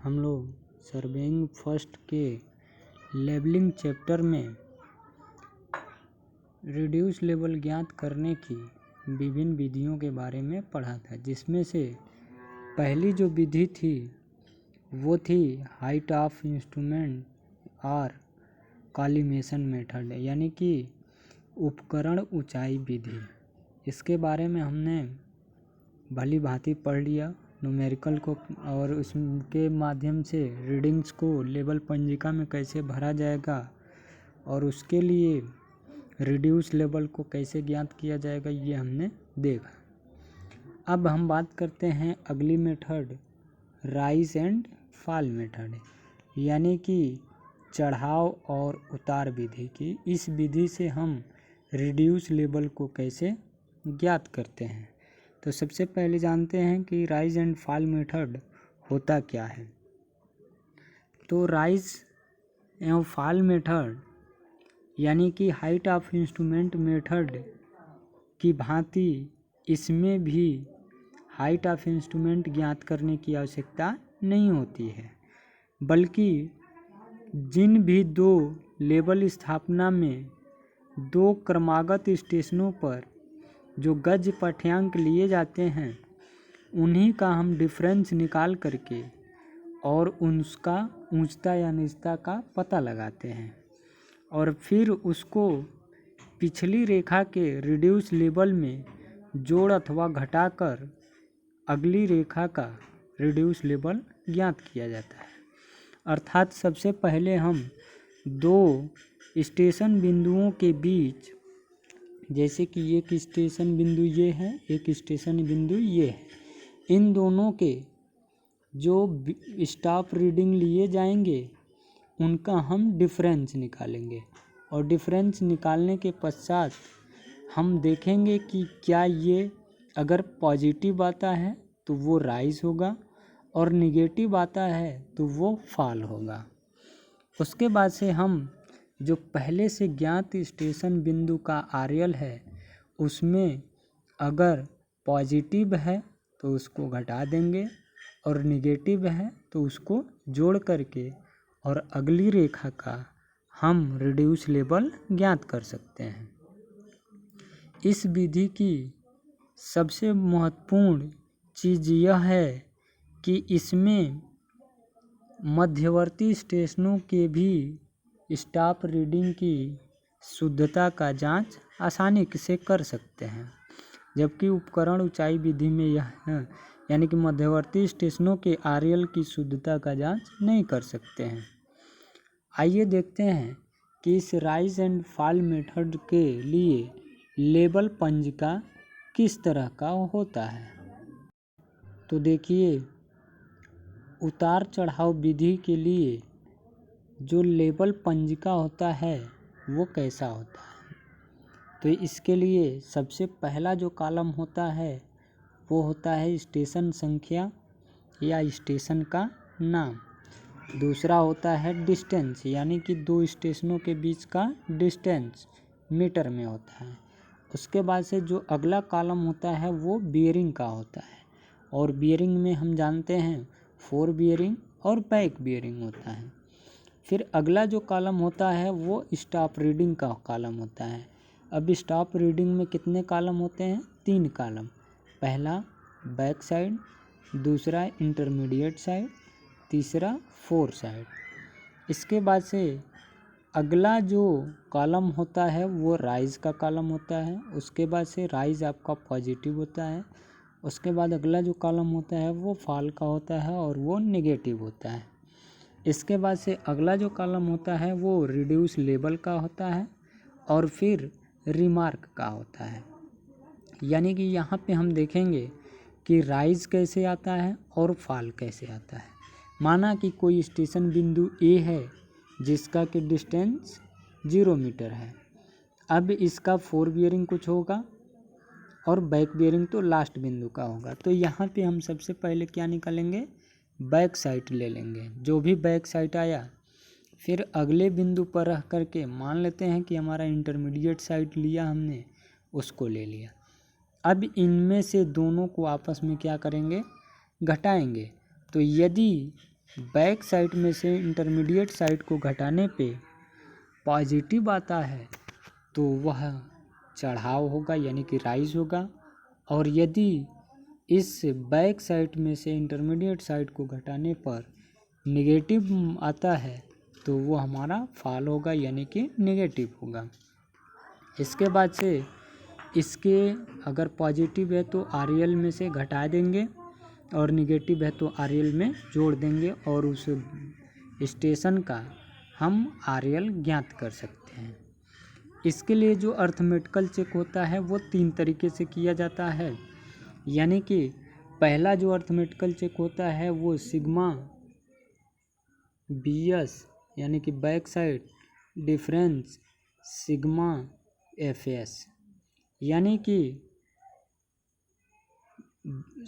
हम लोग surveying first के लेबलिंग चैप्टर में रिड्यूस लेबल ज्ञात करने की विभिन्न विधियों के बारे में पढ़ा था, जिसमें से पहली जो विधि थी वो थी हाइट ऑफ इंस्ट्रूमेंट और कॉलिमेशन मेथड, यानी कि उपकरण ऊंचाई विधि। इसके बारे में हमने भली भांति पढ़ लिया न्यूमेरिकल को, और उसके माध्यम से रीडिंग्स को लेबल पंजिका में कैसे भरा जाएगा और उसके लिए रिड्यूस लेबल को कैसे ज्ञात किया जाएगा ये हमने देखा। अब हम बात करते हैं अगली method rise and fall method, यानी कि चढ़ाव और उतार विधि की। इस विधि से हम रिड्यूस लेबल को कैसे ज्ञात करते हैं। तो सबसे पहले जानते हैं कि राइज एंड फॉल मेथड होता क्या है। तो राइज एवं फॉल मेथड यानी कि हाइट ऑफ इंस्ट्रूमेंट मेथड की भांति इसमें भी हाइट ऑफ इंस्ट्रूमेंट ज्ञात करने की आवश्यकता नहीं होती है, बल्कि जिन भी दो लेबल स्थापना में दो क्रमागत स्टेशनों पर जो गज पाठ्यांक लिए जाते हैं उन्हीं का हम डिफरेंस निकाल करके और उसका ऊंचता या नीचता का पता लगाते हैं और फिर उसको पिछली रेखा के रिड्यूस लेबल में जोड़ अथवा घटाकर अगली रेखा का रिड्यूस लेबल ज्ञात किया जाता है। अर्थात सबसे पहले हम दो स्टेशन बिंदुओं के बीच, जैसे कि एक स्टेशन बिंदु ये है, एक स्टेशन बिंदु ये है, इन दोनों के जो स्टॉप रीडिंग लिए जाएंगे उनका हम डिफरेंस निकालेंगे और डिफरेंस निकालने के पश्चात हम देखेंगे कि क्या ये अगर पॉजिटिव आता है तो वो राइज होगा और निगेटिव आता है तो वो फॉल होगा। उसके बाद से हम जो पहले से ज्ञात स्टेशन बिंदु का आरएल है उसमें अगर पॉजिटिव है तो उसको घटा देंगे और निगेटिव है तो उसको जोड़ करके और अगली रेखा का हम रिड्यूस लेबल ज्ञात कर सकते हैं। इस विधि की सबसे महत्वपूर्ण चीज़ यह है कि इसमें मध्यवर्ती स्टेशनों के भी स्टॉप रीडिंग की शुद्धता का जांच आसानी से कर सकते हैं, जबकि उपकरण ऊंचाई विधि में यह यानी कि मध्यवर्ती स्टेशनों के आरएल की शुद्धता का जांच नहीं कर सकते हैं। आइए देखते हैं कि इस राइज एंड फॉल मेथड के लिए लेबल पंजिका किस तरह का होता है। तो देखिए, उतार चढ़ाव विधि के लिए जो लेबल पंजिका होता है वो कैसा होता है। तो इसके लिए सबसे पहला जो कॉलम होता है वो होता है स्टेशन संख्या या स्टेशन का नाम। दूसरा होता है डिस्टेंस, यानी कि दो स्टेशनों के बीच का डिस्टेंस मीटर में होता है। उसके बाद से जो अगला कॉलम होता है वो बियरिंग का होता है, और बियरिंग में हम जानते हैं फोर बियरिंग और बैक बियरिंग होता है। फिर अगला जो कॉलम होता है वो स्टॉप रीडिंग का कॉलम होता है। अब स्टॉप रीडिंग में कितने कॉलम होते हैं? 3 कॉलम। पहला बैक साइड, दूसरा इंटरमीडिएट साइड, तीसरा फोर साइड। इसके बाद से अगला जो कॉलम होता है वो राइज का कॉलम होता है। उसके बाद से राइज आपका पॉजिटिव होता है। उसके बाद अगला जो कॉलम होता है वो फॉल का होता है और वो नेगेटिव होता है। इसके बाद से अगला जो कॉलम होता है वो रिड्यूस लेबल का होता है और फिर रिमार्क का होता है। यानी कि यहाँ पे हम देखेंगे कि राइज कैसे आता है और फॉल कैसे आता है। माना कि कोई स्टेशन बिंदु ए है जिसका कि डिस्टेंस 0 मीटर है। अब इसका फोर बियरिंग कुछ होगा और बैक बियरिंग तो लास्ट बिंदु का होगा। तो यहाँ पे हम सबसे पहले क्या निकालेंगे? बैक साइड ले लेंगे। जो भी बैक साइड आया फिर अगले बिंदु पर रख करके मान लेते हैं कि हमारा इंटरमीडिएट साइड लिया हमने, उसको ले लिया। अब इनमें से दोनों को आपस में क्या करेंगे? घटाएंगे। तो यदि बैक साइड में से इंटरमीडिएट साइड को घटाने पे पॉजिटिव आता है तो वह चढ़ाव होगा यानी कि राइज होगा, और यदि इस बैक साइड में से इंटरमीडिएट साइड को घटाने पर नेगेटिव आता है तो वो हमारा फॉल होगा यानी कि नेगेटिव होगा। इसके बाद से इसके अगर पॉजिटिव है तो RL में से घटा देंगे और नेगेटिव है तो RL में जोड़ देंगे और उस स्टेशन का हम RL ज्ञात कर सकते हैं। इसके लिए जो अर्थमेटिकल चेक होता है वो 3 तरीके से किया जाता है, यानी कि पहला जो अर्थमेटिकल चेक होता है वो सिग्मा BS यानी कि back side difference sigma FS, यानी कि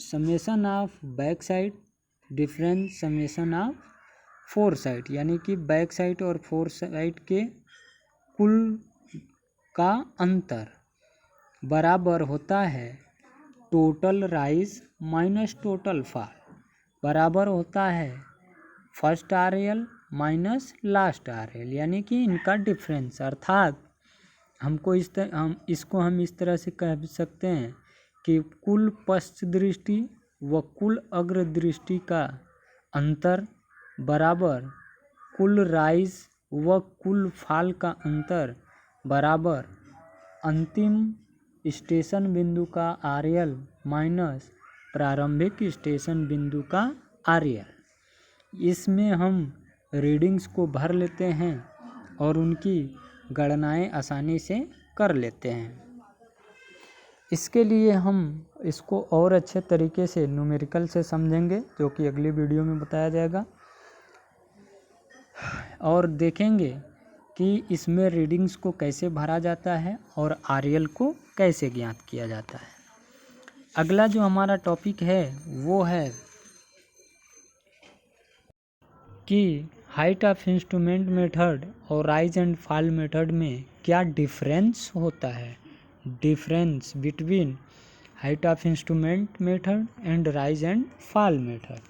summation of back side difference summation of four side, यानी कि बैक साइड और फोर साइड के कुल का अंतर बराबर होता है total rise minus total fall, बराबर होता है first RL minus last RL, यानी कि इनका डिफरेंस। अर्थात हमको हम इस तरह से कह सकते हैं कि कुल पश्च दृष्टि व कुल अग्र दृष्टि का अंतर बराबर कुल राइज व कुल फॉल का अंतर बराबर अंतिम स्टेशन बिंदु का RL माइनस प्रारंभिक स्टेशन बिंदु का RL। इसमें हम रीडिंग्स को भर लेते हैं और उनकी गणनाएं आसानी से कर लेते हैं। इसके लिए हम इसको और अच्छे तरीके से न्यूमेरिकल से समझेंगे, जो कि अगली वीडियो में बताया जाएगा, और देखेंगे कि इसमें रीडिंग्स को कैसे भरा जाता है और RL को कैसे ज्ञात किया जाता है। अगला जो हमारा टॉपिक है वो है कि हाइट ऑफ इंस्ट्रूमेंट मेथड और राइज एंड फॉल मेथड में क्या डिफरेंस होता है, difference between height of instrument method and rise and fall method.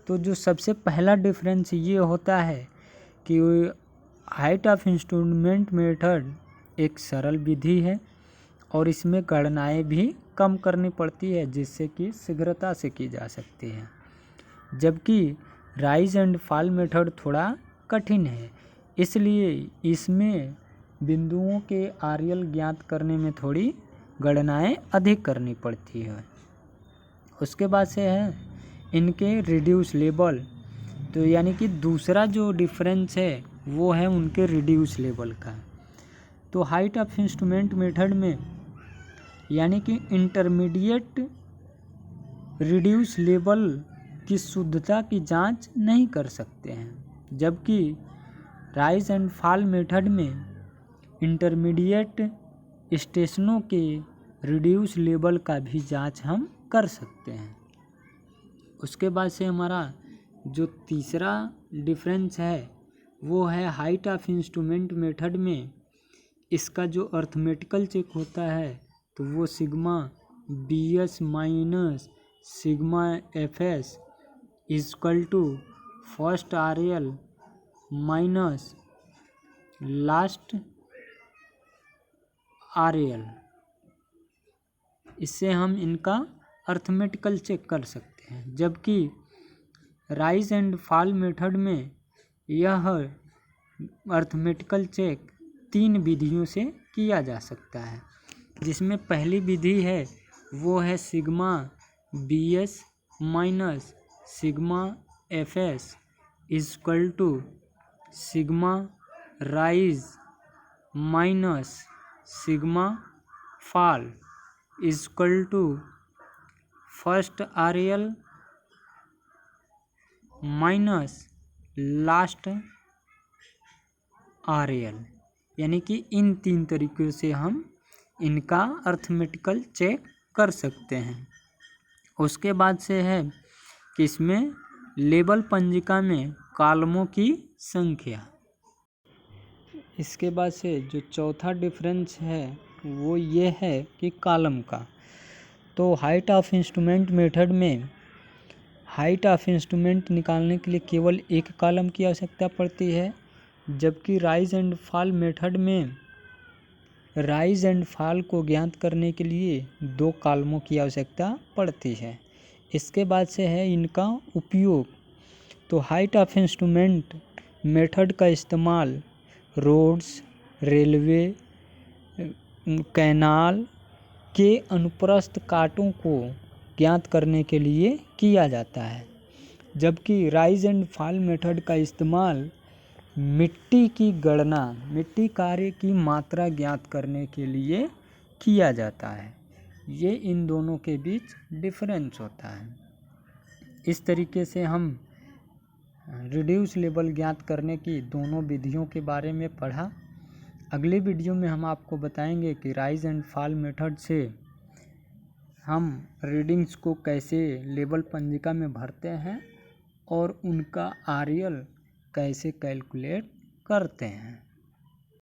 तो जो सबसे पहला डिफरेंस ये होता है कि हाइट ऑफ इंस्ट्रूमेंट मेथड एक सरल विधि है और इसमें गणनाएं भी कम करनी पड़ती है जिससे कि शीघ्रता से की जा सकती है, जबकि राइज एंड फॉल मेथड थोड़ा कठिन है, इसलिए इसमें बिंदुओं के RL ज्ञात करने में थोड़ी गणनाएं अधिक करनी पड़ती है। उसके बाद से है इनके रिड्यूस लेवल, तो यानी कि दूसरा जो डिफरेंस है वो है उनके रिड्यूस लेवल का। तो हाइट ऑफ इंस्ट्रूमेंट मेथड में यानी कि इंटरमीडिएट रिड्यूस लेवल की शुद्धता की जांच नहीं कर सकते हैं, जबकि राइज एंड फॉल मेथड में इंटरमीडिएट स्टेशनों के रिड्यूस लेवल का भी जांच हम कर सकते हैं। उसके बाद से हमारा जो तीसरा डिफरेंस है वो है हाइट ऑफ इंस्ट्रूमेंट मेथड में इसका जो अर्थमेटिकल चेक होता है तो वो sigma BS minus sigma FS equal to first RL minus last RL, इससे हम इनका अर्थमेटिकल चेक कर सकते हैं। जबकि राइज एंड फॉल मेथड में यह अर्थमेटिकल चेक 3 विधियों से किया जा सकता है, जिसमें पहली विधि है वो है sigma BS minus sigma FS equal to sigma rise minus sigma fall equal to first RL minus last RL, यानी कि इन 3 तरीक़ों से हम इनका अर्थमेटिकल चेक कर सकते हैं। उसके बाद से है कि इसमें लेबल पंजिका में कॉलमों की संख्या। इसके बाद से जो चौथा डिफरेंस है वो ये है कि कॉलम का। तो हाइट ऑफ इंस्ट्रूमेंट मेथड में हाइट ऑफ इंस्ट्रूमेंट निकालने के लिए केवल एक कॉलम की आवश्यकता पड़ती है, जबकि राइज एंड फॉल मेथड में राइज एंड फॉल को ज्ञात करने के लिए 2 कॉलमों की आवश्यकता पड़ती है। इसके बाद से है इनका उपयोग। तो हाइट ऑफ इंस्ट्रूमेंट मेथड का इस्तेमाल रोड्स, रेलवे, कैनाल के अनुप्रस्थ कांटों को ज्ञात करने के लिए किया जाता है, जबकि राइज एंड फॉल मेथड का इस्तेमाल मिट्टी की गणना, मिट्टी कार्य की मात्रा ज्ञात करने के लिए किया जाता है। ये इन दोनों के बीच डिफरेंस होता है। इस तरीके से हम रिड्यूस लेवल ज्ञात करने की दोनों विधियों के बारे में पढ़ा। अगले वीडियो में हम आपको बताएंगे कि राइज एंड फॉल मेथड से हम रीडिंग्स को कैसे लेवल पंजिका में भरते हैं और उनका आरएल कैसे कैलकुलेट करते हैं।